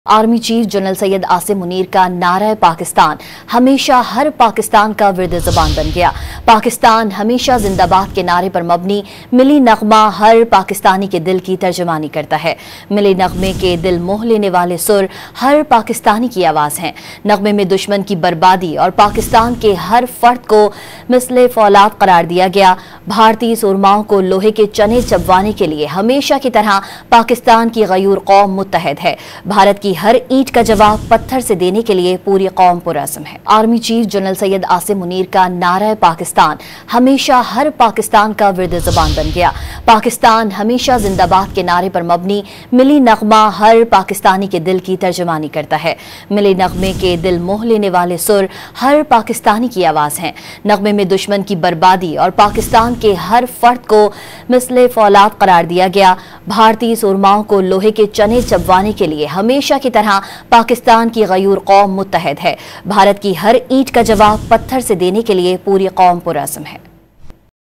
Army chief general Syed Asim Munir का नारा पाकिस्तान हमेशा हर पाकिस्तान का विर्द ज़बान बन गया। पाकिस्तान हमेशा जिंदाबाद के नारे पर मबनी मिली नगमा हर पाकिस्तानी के दिल की तर्जमानी करता है। मिली नगमे के दिल मोह लेने वाले सुर हर पाकिस्तानी की आवाज़ हैं। नगमे में दुश्मन की बर्बादी और पाकिस्तान के हर फर्द को मिसले फौलाद करार दिया गया। भारतीय सुरमाओं को लोहे के चने चबवाने के लिए हमेशा की तरह पाकिस्तान की गयूर कौम मुत्तहद है। भारत की हर ईंट का जवाब पत्थर से देने के लिए पूरी कौम पुरअज़्म है। Army chief general Syed Asim Munir का नारा पाकिस्तान हमेशा हर पाकिस्तान का विर्द ज़बान बन गया। पाकिस्तान हमेशा जिंदाबाद के नारे पर मबनी मिली नगमा हर पाकिस्तानी के दिल की तर्जमानी करता है। मिली नगमे के दिल मोह लेने वाले सुर हर पाकिस्तानी की आवाज़ हैं। नगमे में दुश्मन की बर्बादी और पाकिस्तान के हर फर्द को मिसले फौलाद करार दिया गया। भारतीय सुरमाओं को लोहे के चने चबवाने के लिए हमेशा की तरह पाकिस्तान की गयूर कौम मुत्तहद है। भारत की हर ईंट का जवाब पत्थर से देने के लिए पूरी कौम पुरअज़्म है।